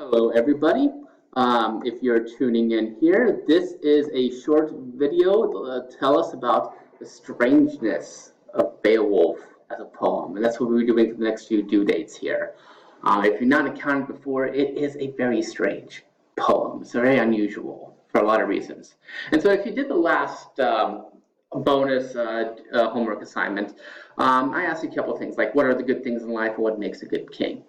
Hello, everybody. If you're tuning in here, this is a short video to tell us about the strangeness of Beowulf as a poem, and that's what we're doing for the next few due dates here. If you're not accounted before, it is a very strange poem. It's very unusual for a lot of reasons. And so, if you did the last bonus homework assignment, I asked you a couple of things like what are the good things in life and what makes a good king.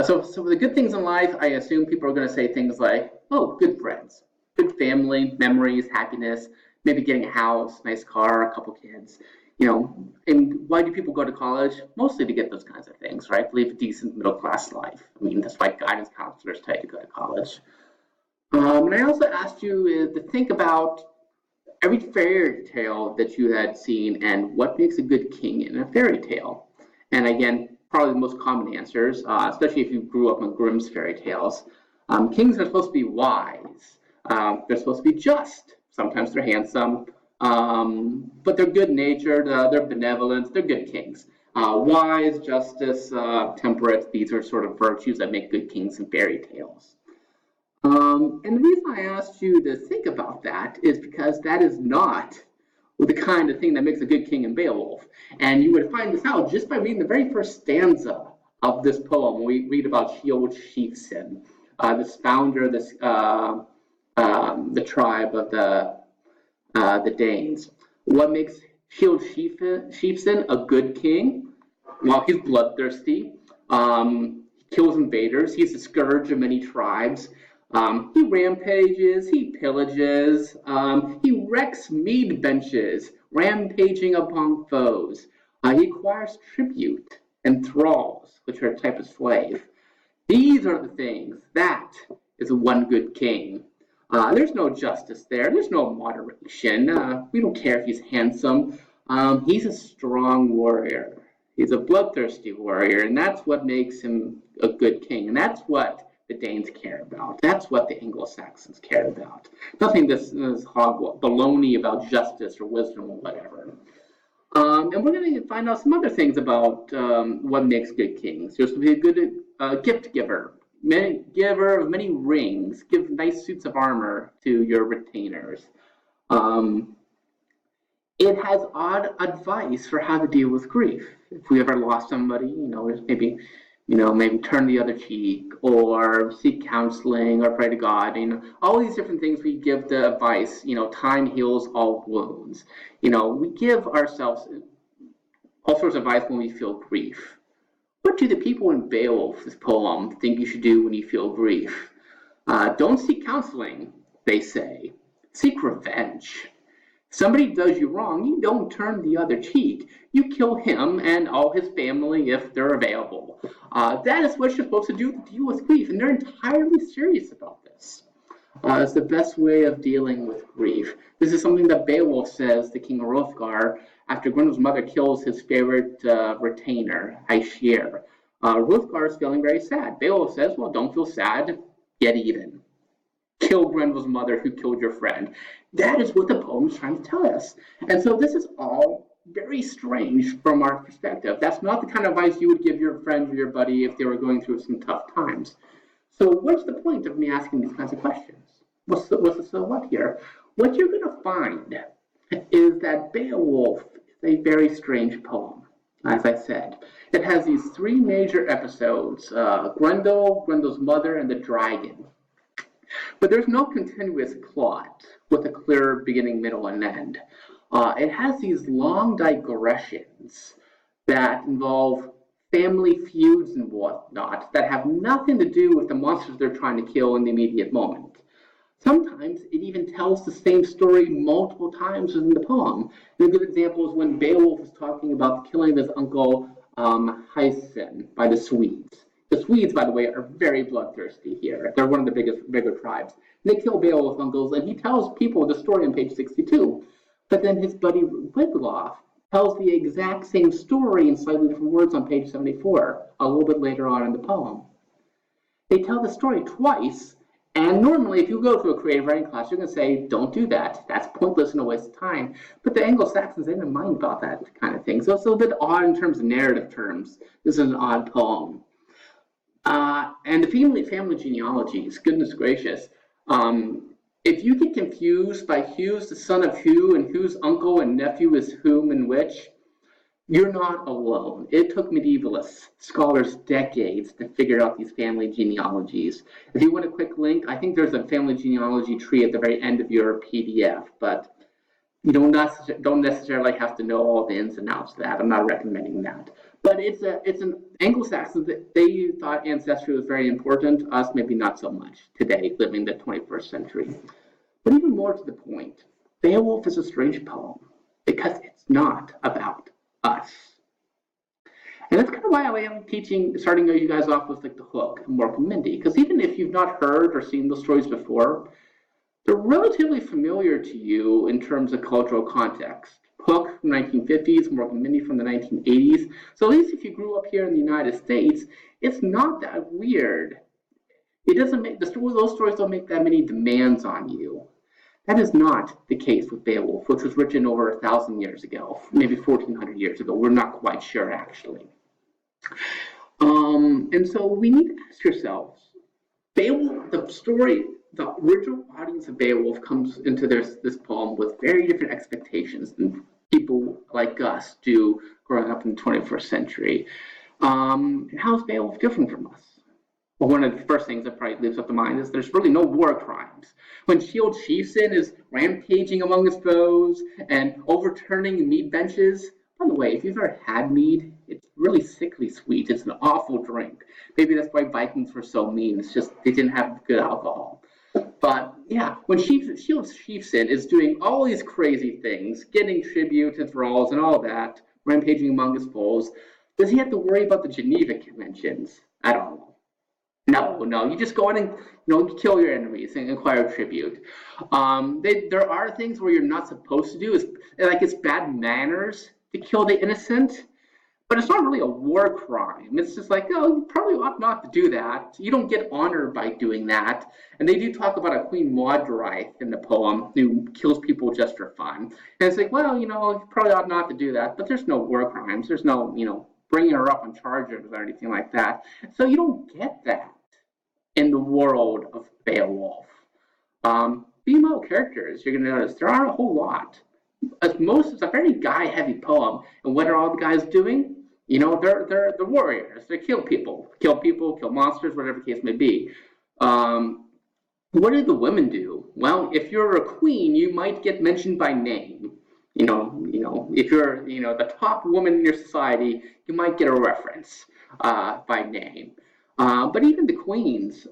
So the good things in life, I assume people are going to say things like, oh, good friends, good family, memories, happiness, maybe getting a house, nice car, a couple kids. And why do people go to college? Mostly to get those kinds of things, right? Live a decent middle class life. I mean, that's why guidance counselors tell you to go to college. And I also asked you to think about every fairy tale that you had seen and what makes a good king in a fairy tale. And again, probably the most common answers, especially if you grew up on Grimm's fairy tales. Kings are supposed to be wise. They're supposed to be just. Sometimes they're handsome, but they're good-natured. They're benevolent. They're good kings. Wise, justice, temperate. These are sort of virtues that make good kings in fairy tales. And the reason I asked you to think about that is because that is not the kind of thing that makes a good king in Beowulf. And you would find this out just by reading the very first stanza of this poem. We read about Hild Chieftain, this founder of this the tribe of the Danes. What makes Hild Chieftain a good king? Well, he's bloodthirsty. He kills invaders. He's the scourge of many tribes. He rampages, he pillages, he wrecks mead benches, rampaging upon foes. He acquires tribute and thralls, which are a type of slave. These are the things. That is one good king. There's no justice there. There's no moderation. We don't care if he's handsome. He's a strong warrior. He's a bloodthirsty warrior, and that's what makes him a good king. And that's what the Danes care about. That's what the Anglo-Saxons care about. Nothing this baloney about justice or wisdom or whatever. And we're going to find out some other things about what makes good kings. You're supposed to be a good gift giver, giver of many rings, give nice suits of armor to your retainers. It has odd advice for how to deal with grief. If we ever lost somebody, maybe turn the other cheek or seek counseling or pray to God. All these different things we give the advice. Time heals all wounds. We give ourselves all sorts of advice when we feel grief. What do the people in Beowulf's poem think you should do when you feel grief? Don't seek counseling, they say. Seek revenge. Somebody does you wrong, you don't turn the other cheek. You kill him and all his family if they're available. That is what you're supposed to do to deal with grief, and they're entirely serious about this. It's the best way of dealing with grief. This is something that Beowulf says to King Hrothgar after Gwendolen's mother kills his favorite retainer, Aesir. Hrothgar is feeling very sad. Beowulf says, well, don't feel sad, get even. Kill Grendel's mother who killed your friend. That is what the poem is trying to tell us. And so this is all very strange from our perspective. That's not the kind of advice you would give your friend or your buddy if they were going through some tough times. So what's the point of me asking these kinds of questions? What's the so what here? What you're going to find is that Beowulf is a very strange poem. As I said, it has these three major episodes, Grendel, Grendel's mother, and the dragon. But there's no continuous plot with a clear beginning, middle, and end. It has these long digressions that involve family feuds and whatnot that have nothing to do with the monsters they're trying to kill in the immediate moment. Sometimes it even tells the same story multiple times within the poem. And a good example is when Beowulf is talking about killing his uncle Hyacin by the Swedes. The Swedes, by the way, are very bloodthirsty here. They're one of the bigger tribes. And they kill Beowulf's uncles, and he tells people the story on page 62. But then his buddy Wiglaf tells the exact same story in slightly different words on page 74, a little bit later on in the poem. They tell the story twice, and normally if you go to a creative writing class, you're going to say, don't do that. That's pointless and a waste of time. But the Anglo-Saxons, they didn't mind about that kind of thing. So it's a little bit odd in terms of narrative terms. This is an odd poem. And the family genealogies, goodness gracious. If you get confused by who's the son of who and whose uncle and nephew is whom and which, you're not alone. It took medieval scholars decades to figure out these family genealogies. If you want a quick link, I think there's a family genealogy tree at the very end of your PDF, but you don't necessarily have to know all the ins and outs of that. I'm not recommending that. But it's an Anglo-Saxon that they thought ancestry was very important. Us, maybe not so much today, living the 21st century. But even more to the point, Beowulf is a strange poem because it's not about us. And that's kind of why I am starting you guys off with like the Hook and Mork and Mindy, because even if you've not heard or seen those stories before, they're relatively familiar to you in terms of cultural context. Hook from the 1950s, Mork and Mindy from the 1980s. So at least if you grew up here in the United States, it's not that weird. It doesn't make those stories don't make that many demands on you. That is not the case with Beowulf, which was written over 1,000 years ago, maybe 1,400 years ago. We're not quite sure, actually. And so we need to ask yourselves, Beowulf, the original audience of Beowulf comes into this poem with very different expectations than people like us do growing up in the 21st century. And how is Beowulf different from us? Well, one of the first things that probably leaps up to mind is there's really no war crimes. When Shield Chieftain is rampaging among his foes and overturning mead benches, by the way, if you've ever had mead, it's really sickly sweet. It's an awful drink. Maybe that's why Vikings were so mean. It's just they didn't have good alcohol. But yeah, when Shield Chieftain is doing all these crazy things, getting tribute and thralls and all that, rampaging among his foes, does he have to worry about the Geneva Conventions? I don't know. No, you just go in and you kill your enemies and acquire tribute. There are things where you're not supposed to do. It's bad manners to kill the innocent, but it's not really a war crime. It's just like, oh, you probably ought not to do that. You don't get honor by doing that. And they do talk about a Queen Maudrife in the poem who kills people just for fun. And it's like, well, you probably ought not to do that, but there's no war crimes. There's no, bringing her up on charges or anything like that. So you don't get that in the world of Beowulf. Female characters, you're going to notice there aren't a whole lot. It's a very guy-heavy poem, and what are all the guys doing? They're the warriors. They kill people, kill monsters, whatever the case may be. What do the women do? Well, if you're a queen, you might get mentioned by name. If you're the top woman in your society, you might get a reference by name. But even the queens,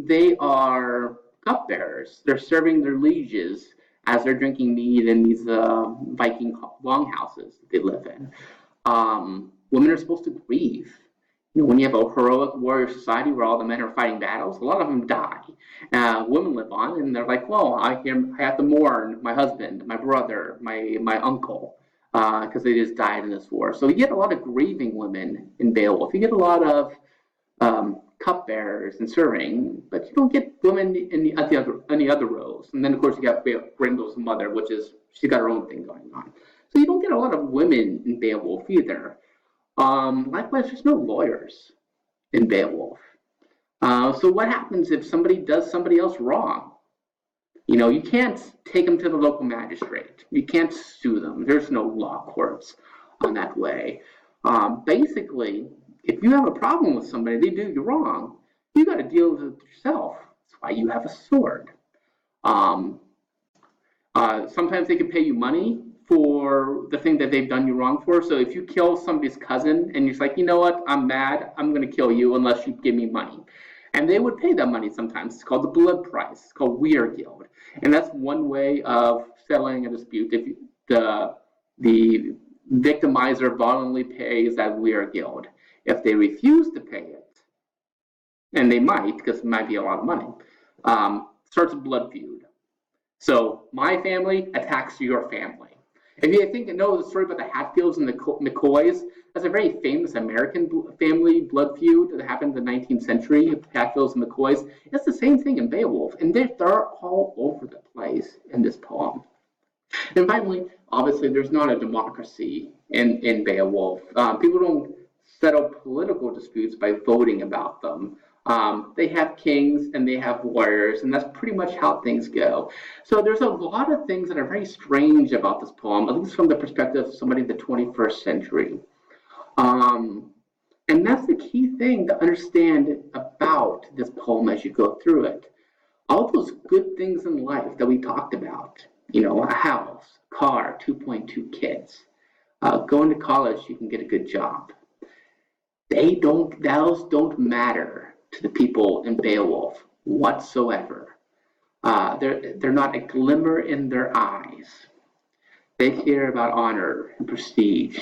they are cupbearers. They're serving their lieges as they're drinking mead in these Viking longhouses that they live in. Women are supposed to grieve. When you have a heroic warrior society where all the men are fighting battles, a lot of them die. Women live on, and they're like, well, I have to mourn my husband, my brother, my uncle, because they just died in this war. So you get a lot of grieving women in Beowulf. You get a lot of cupbearers and serving, but you don't get women in the other rows. And then of course you got Grendel's mother, which is she's got her own thing going on. So you don't get a lot of women in Beowulf either. Likewise, there's no lawyers in Beowulf. So what happens if somebody does somebody else wrong? You can't take them to the local magistrate. You can't sue them. There's no law courts on that way. Basically, if you have a problem with somebody, they do you wrong, you got to deal with it yourself. That's why you have a sword. Sometimes they can pay you money for the thing that they've done you wrong for. So if you kill somebody's cousin and you're like, you know what, I'm mad, I'm going to kill you unless you give me money. And they would pay that money sometimes. It's called the blood price. It's called Weirgild. And that's one way of settling a dispute. If the victimizer voluntarily pays that Weirgild. If they refuse to pay it, and they might, because it might be a lot of money, starts a blood feud. So my family attacks your family. If you know the story about the Hatfields and the McCoys, that's a very famous American family blood feud that happened in the 19th century, Hatfields and McCoys. It's the same thing in Beowulf, and they're all over the place in this poem. And finally, obviously, there's not a democracy in Beowulf. People don't settle political disputes by voting about them. They have kings and they have warriors, and that's pretty much how things go. So there's a lot of things that are very strange about this poem, at least from the perspective of somebody in the 21st century. Um, and that's the key thing to understand about this poem as you go through it. All those good things in life that we talked about, a house, car, 2.2 kids, going to college, you can get a good job. Those don't matter to the people in Beowulf whatsoever. They're not a glimmer in their eyes. They care about honor and prestige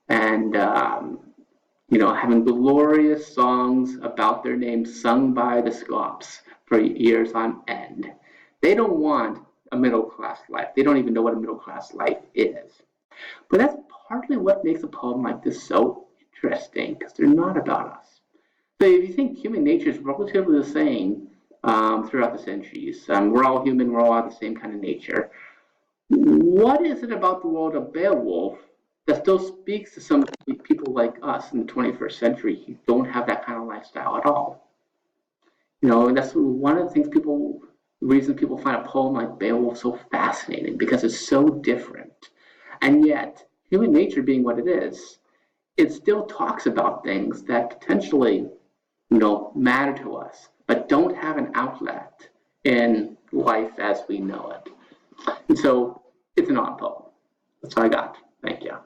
and having glorious songs about their names sung by the Scops for years on end. They don't want a middle class life. They don't even know what a middle class life is. But that's partly what makes a poem like this so interesting, because they're not about us. So if you think human nature is relatively the same throughout the centuries, we're all human, we're all the same kind of nature. What is it about the world of Beowulf that still speaks to some people like us in the 21st century who don't have that kind of lifestyle at all? And that's one of the things reasons people find a poem like Beowulf so fascinating, because it's so different. And yet, human nature being what it is, it still talks about things that potentially, matter to us, but don't have an outlet in life as we know it. And so it's an odd poem. That's all I got. Thank you.